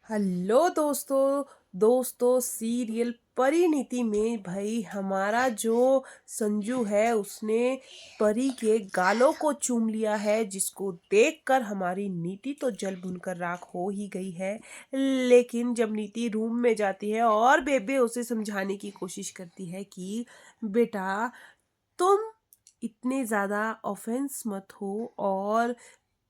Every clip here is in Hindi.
हेलो दोस्तों सीरियल परिणीति में भाई हमारा जो संजू है उसने परी के गालों को चूम लिया है, जिसको देखकर हमारी नीति तो जल भुनकर राख हो ही गई है। लेकिन जब नीति रूम में जाती है और बेबे उसे समझाने की कोशिश करती है कि बेटा तुम इतने ज़्यादा ऑफेंस मत हो और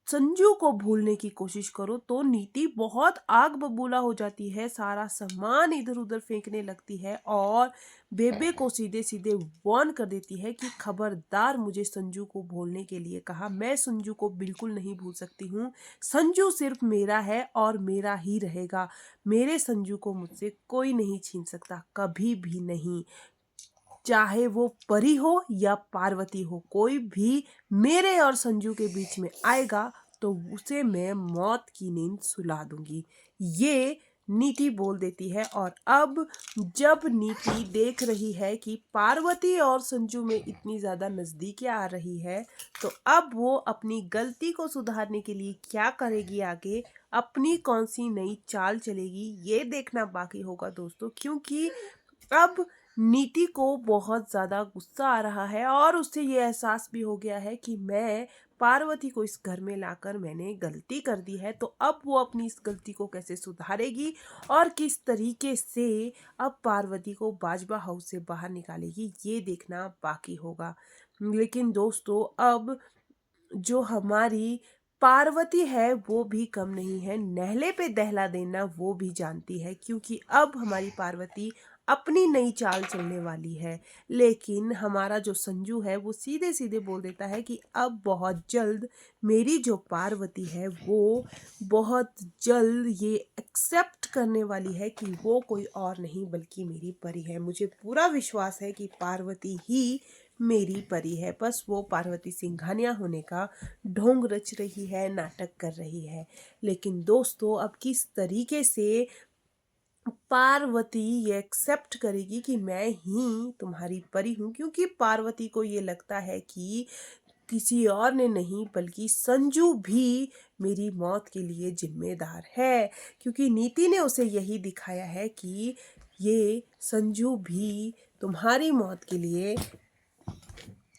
संजू को भूलने की कोशिश करो, तो नीति बहुत आग बबूला हो जाती है, सारा सामान इधर उधर फेंकने लगती है और बेबे को सीधे सीधे वार्न कर देती है कि खबरदार मुझे संजू को भूलने के लिए कहा, मैं संजू को बिल्कुल नहीं भूल सकती हूँ। संजू सिर्फ मेरा है और मेरा ही रहेगा। मेरे संजू को मुझसे कोई नहीं छीन सकता, कभी भी नहीं। चाहे वो परी हो या पार्वती हो, कोई भी मेरे और संजू के बीच में आएगा तो उसे मैं मौत की नींद सुला दूंगी। ये नीति बोल देती है। और अब जब नीति देख रही है कि पार्वती और संजू में इतनी ज़्यादा नज़दीकियाँ आ रही है, तो अब वो अपनी गलती को सुधारने के लिए क्या करेगी, आगे अपनी कौन सी नई चाल चलेगी, ये देखना बाकी होगा दोस्तों। क्योंकि अब नीति को बहुत ज़्यादा गुस्सा आ रहा है और उसे ये एहसास भी हो गया है कि मैं पार्वती को इस घर में लाकर मैंने गलती कर दी है, तो अब वो अपनी इस गलती को कैसे सुधारेगी और किस तरीके से अब पार्वती को बाजवा हाउस से बाहर निकालेगी, ये देखना बाकी होगा। लेकिन दोस्तों अब जो हमारी पार्वती है वो भी कम नहीं है, नहले पे दहला देना वो भी जानती है, क्योंकि अब हमारी पार्वती अपनी नई चाल चलने वाली है। लेकिन हमारा जो संजू है वो सीधे सीधे बोल देता है कि अब बहुत जल्द मेरी जो पार्वती है वो बहुत जल्द ये एक्सेप्ट करने वाली है कि वो कोई और नहीं बल्कि मेरी परी है। मुझे पूरा विश्वास है कि पार्वती ही मेरी परी है, बस वो पार्वती सिंघानिया होने का ढोंग रच रही है, नाटक कर रही है। लेकिन दोस्तों अब किस तरीके से पार्वती ये एक्सेप्ट करेगी कि मैं ही तुम्हारी परी हूँ, क्योंकि पार्वती को ये लगता है कि किसी और ने नहीं बल्कि संजू भी मेरी मौत के लिए जिम्मेदार है। क्योंकि नीति ने उसे यही दिखाया है कि ये संजू भी तुम्हारी मौत के लिए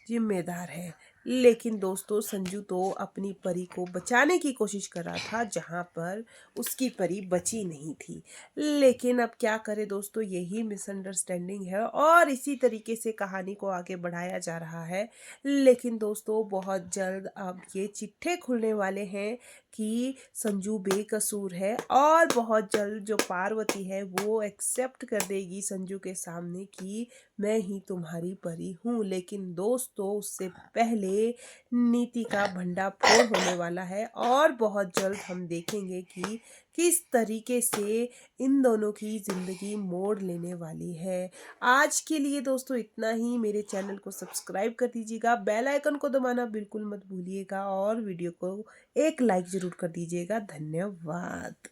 जिम्मेदार है। लेकिन दोस्तों संजू तो अपनी परी को बचाने की कोशिश कर रहा था, जहां पर उसकी परी बची नहीं थी। लेकिन अब क्या करे दोस्तों, यही मिसअंडरस्टैंडिंग है और इसी तरीके से कहानी को आगे बढ़ाया जा रहा है। लेकिन दोस्तों बहुत जल्द अब ये चिट्ठे खुलने वाले हैं कि संजू बेकसूर है और बहुत जल्द जो पार्वती है वो एक्सेप्ट कर देगी संजू के सामने कि मैं ही तुम्हारी परी हूँ। लेकिन दोस्तों उससे पहले नीति का भंडाफोड़ होने वाला है और बहुत जल्द हम देखेंगे कि किस तरीके से इन दोनों की ज़िंदगी मोड़ लेने वाली है। आज के लिए दोस्तों इतना ही। मेरे चैनल को सब्सक्राइब कर दीजिएगा, बेल आइकन को दबाना बिल्कुल मत भूलिएगा और वीडियो को एक लाइक ज़रूर कर दीजिएगा। धन्यवाद।